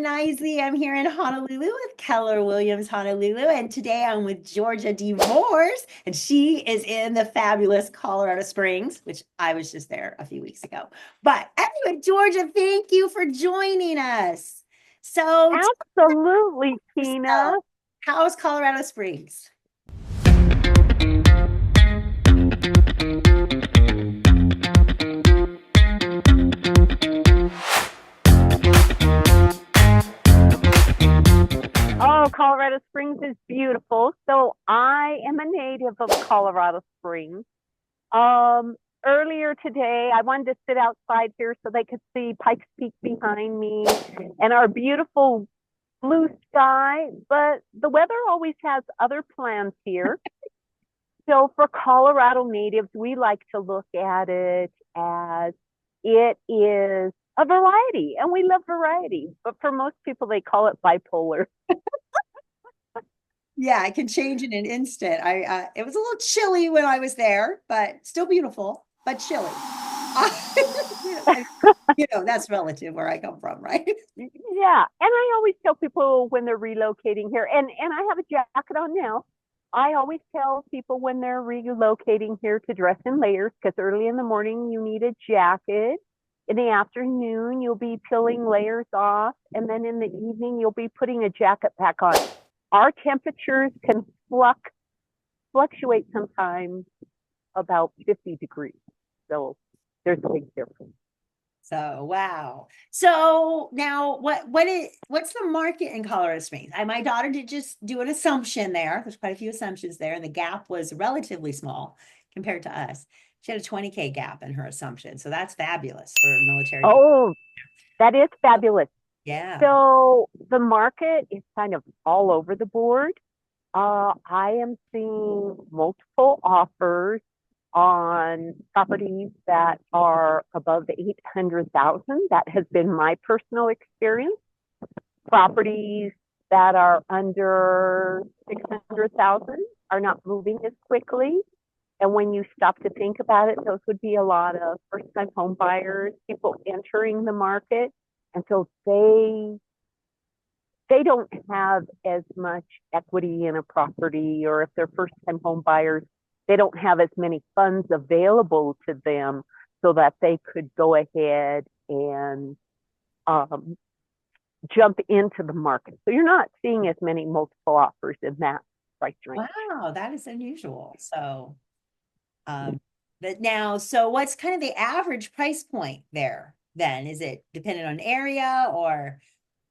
Knisley. I'm here in Honolulu with Keller Williams Honolulu, and today I'm with Georgia DeVorss, and she is in the fabulous Colorado Springs, which I was just there a few weeks ago. But anyway, Georgia, thank you for joining us. So, Absolutely, Kina. how's Colorado Springs? Oh, Colorado Springs is beautiful. So I am a native of Colorado Springs. Um, Earlier today, I wanted to sit outside here so they could see Pikes Peak behind me and our beautiful blue sky. But the weather always has other plans here. So for Colorado natives, we like to look at it as it is a variety, and we love variety. But for most people, they call it bipolar. Yeah, I can change in an instant. It was a little chilly when I was there, but still beautiful, but chilly. That's relative where I come from, right? Yeah, and I always tell people when they're relocating here, and I have a jacket on now. I always tell people when they're relocating here to dress in layers because early in the morning you need a jacket. In the afternoon, you'll be peeling layers off, and then in the evening, you'll be putting a jacket back on. Our temperatures can fluctuate sometimes about 50 degrees. So there's a big difference. So wow. So now what's the market in Colorado Springs? My daughter did just do an assumption there. There's quite a few assumptions there, and the gap was relatively small compared to us. She had a 20K gap in her assumption. So that's fabulous for military people. Oh, that is fabulous. Yeah. So the market is kind of all over the board. I am seeing multiple offers on properties that are above 800,000. That has been my personal experience. Properties that are under 600,000 are not moving as quickly. And when you stop to think about it, those would be a lot of first-time home buyers, people entering the market. And so they don't have as much equity in a property, or if they're first-time home buyers, they don't have as many funds available to them so that they could go ahead and um, jump into the market. So you're not seeing as many multiple offers in that price range. Wow, that is unusual. So but now, so what's kind of the average price point there then? Is it dependent on area or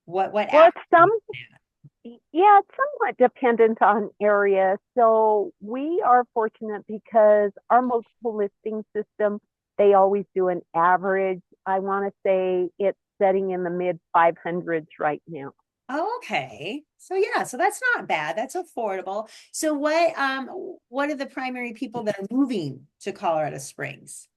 what Well, average? it's yeah, it's somewhat dependent on area. So we are fortunate because our multiple listing system, they always do an average. I want to say it's setting in the mid 500s right now. Oh, okay. So yeah, so that's not bad. That's affordable. So what are the primary people that are moving to Colorado Springs?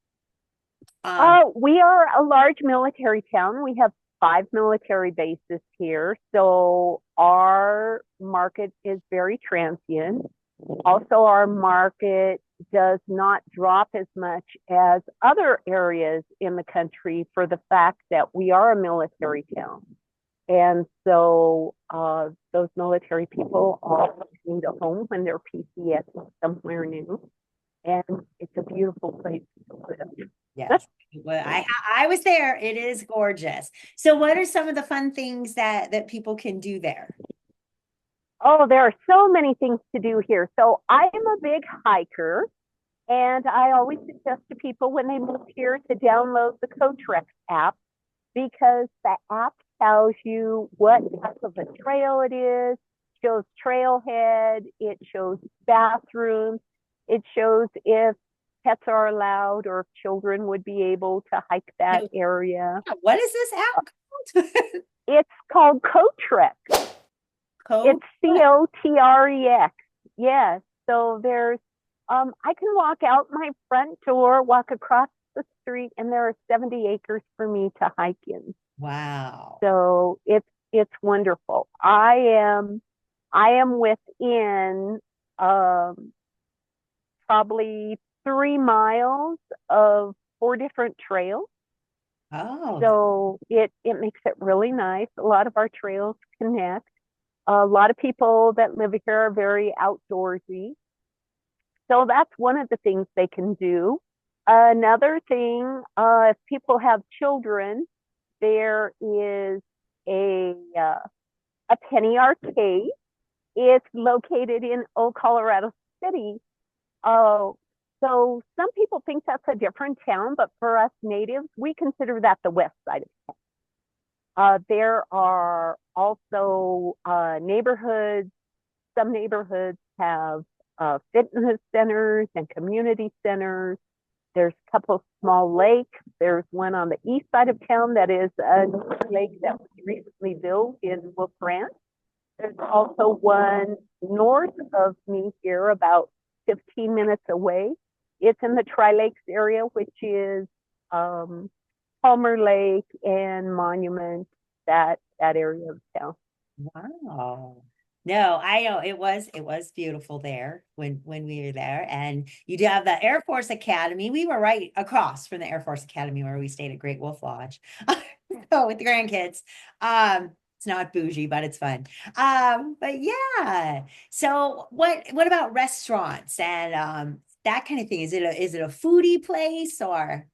We are a large military town. We have 5 military bases here. So our market is very transient. Also, our market does not drop as much as other areas in the country for the fact that we are a military town. And so those military people all need a home when they're PCS somewhere new. And it's a beautiful place to live. Yes. Well, I was there. It is gorgeous. So what are some of the fun things that people can do there? Oh, there are so many things to do here. So I am a big hiker, and I always suggest to people when they move here to download the Coatrex app because the app tells you what type of a trail it is, shows trailhead, it shows bathrooms, it shows if pets are allowed or if children would be able to hike that area. What is this app called? It's called Coatrex. Code? It's Cotrex. Yes. So there's I can walk out my front door, walk across the street, and there are 70 acres for me to hike in. Wow. So it's wonderful. I am within probably 3 miles of 4 different trails. Oh, So it makes it really nice. A lot of our trails connect. A lot of people that live here are very outdoorsy. So that's one of the things they can do. Another thing, if people have children, there is a a penny arcade. It's located in Old Colorado City. Uh, so some people think that's a different town, but for us natives, we consider that the west side of town. There are also neighborhoods. Some neighborhoods have fitness centers and community centers. There's a couple small lakes. There's one on the east side of town that is a lake that was recently built in Wolf Ranch. There's also one north of me here, about 15 minutes away. It's in the Tri Lakes area, which is um, Palmer Lake and Monument, that area of town. wow. No, I know it was beautiful there when we were there. And you do have the Air Force Academy. We were right across from the Air Force Academy where we stayed at Great Wolf Lodge. So with the grandkids. It's not bougie, but it's fun. But yeah. So what about restaurants and that kind of thing? Is it a foodie place or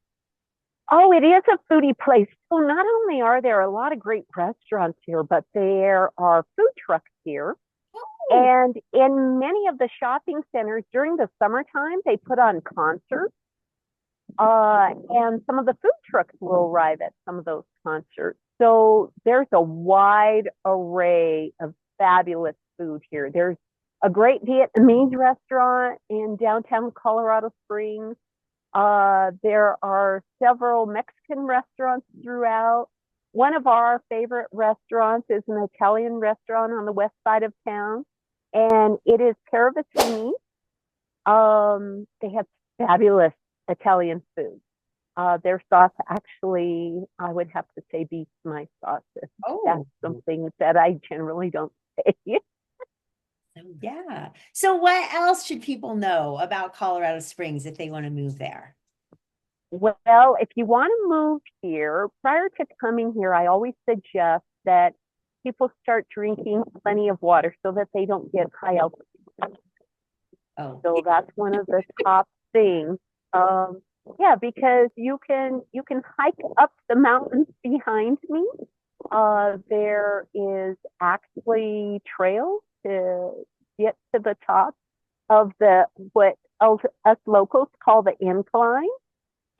Oh, it is a foodie place. So not only are there a lot of great restaurants here, but there are food trucks here. oh, And in many of the shopping centers during the summertime, they put on concerts. And some of the food trucks will arrive at some of those concerts. So there's a wide array of fabulous food here. There's a great Vietnamese restaurant in downtown Colorado Springs. There are several Mexican restaurants throughout. One of our favorite restaurants is an Italian restaurant on the west side of town, and it is Paravicini. They have fabulous Italian food. Their sauce, actually, I would have to say beats my sauces. That's oh. something that I generally don't say. So yeah. So what else should people know about Colorado Springs if they want to move there? Well, if you want to move here, prior to coming here, I always suggest that people start drinking plenty of water so that they don't get high altitude. Oh, So that's one of the top things. Yeah, because you can hike up the mountains behind me. There is actually trails to get to the top of the what us locals call the incline.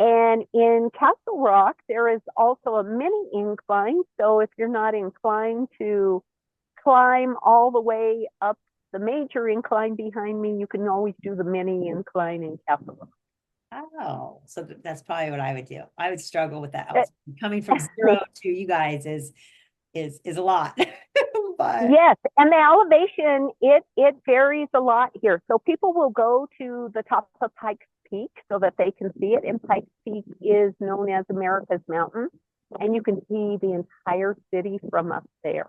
And in Castle Rock, there is also a mini incline. So if you're not inclined to climb all the way up the major incline behind me, you can always do the mini incline in Castle Rock. oh, so that's probably what I would do. I would struggle with that. Uh, Coming from zero to you guys is a lot. But Yes, and the elevation it varies a lot here. So people will go to the top of Pikes Peak so that they can see it. And Pikes Peak is known as America's Mountain, and you can see the entire city from up there.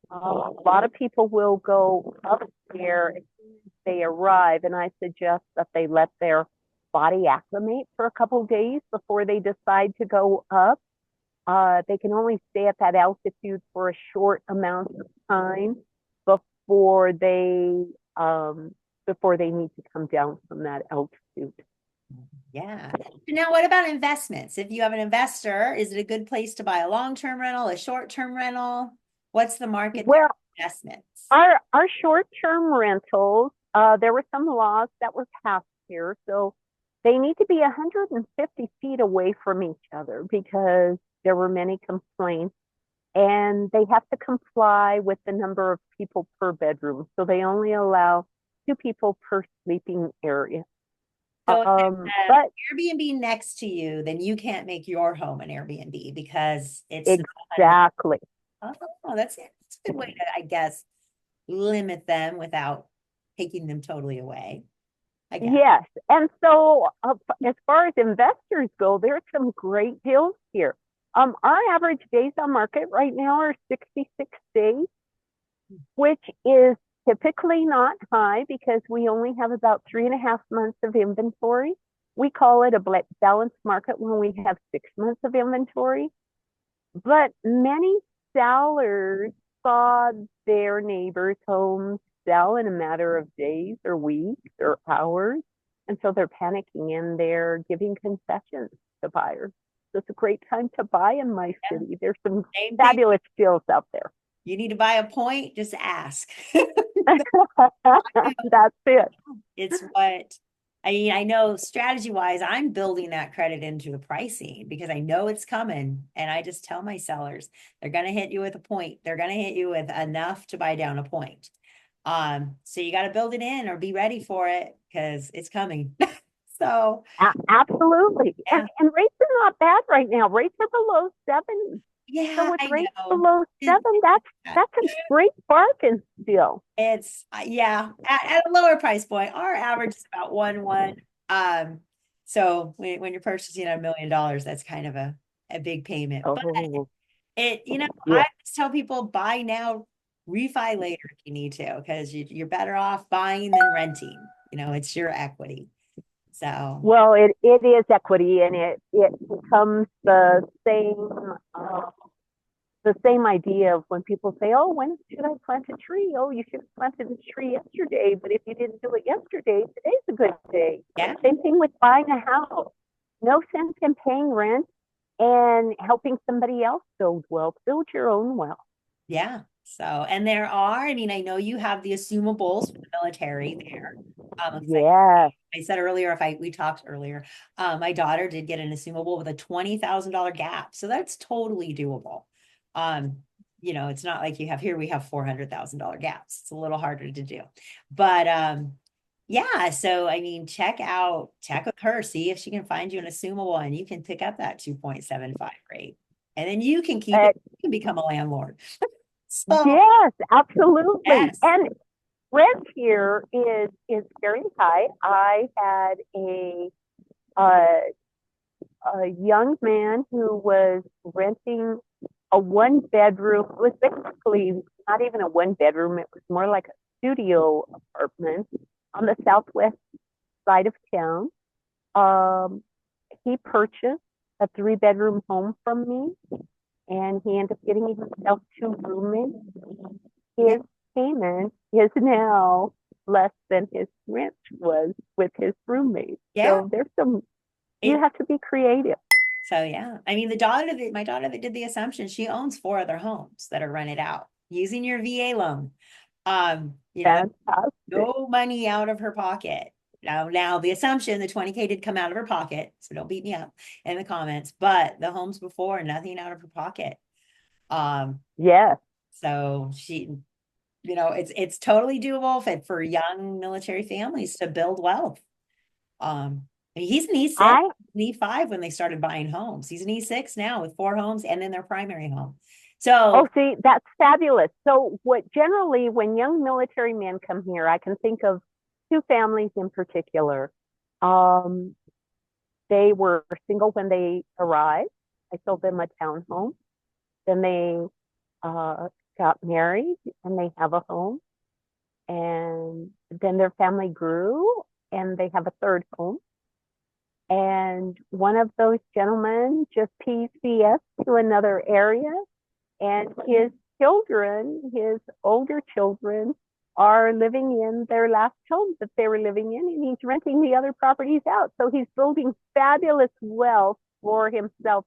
A lot of people will go up there as soon as they arrive, and I suggest that they let their body acclimate for a couple of days before they decide to go up. They can only stay at that altitude for a short amount of time before they before they need to come down from that altitude. yeah. Now, what about investments? If you have an investor, is it a good place to buy a long-term rental, a short-term rental? What's the market there Well, for investments? our short-term rentals, there were some laws that were passed here, so they need to be 150 feet away from each other because there were many complaints, and they have to comply with the number of people per bedroom. So they only allow two people per sleeping area. So if there's an But Airbnb next to you, then you can't make your home an Airbnb because it's not 100. exactly. Oh, that's a good way to, I guess, limit them without taking them totally away. I guess. Yes. And so, as far as investors go, there's some great deals here. Our average days on market right now are 66 days, which is typically not high because we only have about 3.5 months of inventory. we call it a balanced market when we have 6 months of inventory. But many sellers saw their neighbors' homes sell in a matter of days or weeks or hours. And so they're panicking and they're giving concessions to buyers. So it's a great time to buy in my city. There's some fabulous deals out there. You need to buy a point, just ask. That's it. It's what I mean. I know strategy wise, I'm building that credit into the pricing because I know it's coming. And I just tell my sellers, they're going to hit you with a point. They're going to hit you with enough to buy down a point. So you got to build it in or be ready for it because it's coming. So absolutely. Yeah. And rates are not bad right now. Rates are below 7. Yeah, so with I rates know. below 7, that's a great bargain still. It's yeah, at a lower price point. Our average is about 1.1. So when you're purchasing $1 million, that's kind of a big payment. But it, I just tell people buy now, refi later if you need to, because you're better off buying than renting. It's your equity. So well, it is equity, and it becomes the same idea of when people say, "Oh, when should I plant a tree?" Oh, you should have planted a tree yesterday, but if you didn't do it yesterday, today's a good day. Yeah. Same thing with buying a house. No sense in paying rent and helping somebody else build wealth. Build your own wealth. Yeah. So, and there are, I know you have the assumables for the military there. Yeah. I said earlier, we talked earlier, my daughter did get an assumable with a $20,000 gap. So that's totally doable. It's not like you have here, we have $400,000 gaps. It's a little harder to do, but, yeah. So, check with her, see if she can find you an assumable and you can pick up that 2.75 rate and then you can keep it, you can become a landlord. So, yes, absolutely. Yes. And rent here is very high. I had a young man who was renting a 1-bedroom. It was basically not even a 1-bedroom. It was more like a studio apartment on the southwest side of town. He purchased a 3-bedroom home from me, and he ended up getting himself 2 roommates. His payment is now less than his rent was with his roommate. Yeah. So there's you have to be creative. So yeah, my daughter that did the assumption, she owns 4 other homes that are rented out using your VA loan. No money out of her pocket. Now the assumption, the 20K did come out of her pocket, so don't beat me up in the comments, but the homes before, nothing out of her pocket. Yes. So she, it's totally doable for young military families to build wealth. He's an E6, an E5 when they started buying homes. He's an E6 now with 4 homes and then their primary home. So, see, that's fabulous. So generally when young military men come here, I can think of 2 families in particular. They were single when they arrived. I sold them a townhome. Then they got married and they have a home. And then their family grew and they have a 3rd home. And one of those gentlemen just PCS to another area, and his children, his older children, are living in their last home that they were living in, and he's renting the other properties out. So he's building fabulous wealth for himself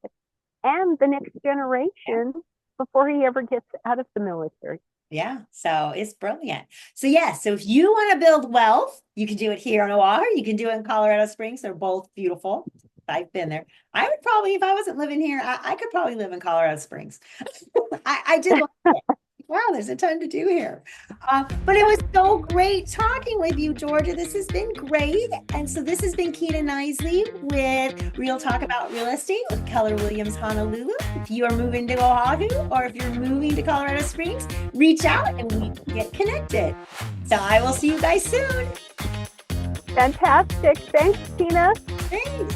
and the next generation before he ever gets out of the military. Yeah, so it's brilliant. So so if you want to build wealth, you can do it here in Oahu. You can do it in Colorado Springs. They're both beautiful. I've been there. I would probably, if I wasn't living here, I could probably live in Colorado Springs. I did like it. Wow, there's a ton to do here. But it was so great talking with you, Georgia. This has been great. And so this has been Kina Knisley with Real Talk About Real Estate with Keller Williams Honolulu. If you are moving to Oahu or if you're moving to Colorado Springs, reach out and we can get connected. So I will see you guys soon. Fantastic. Thanks, Kina. Thanks.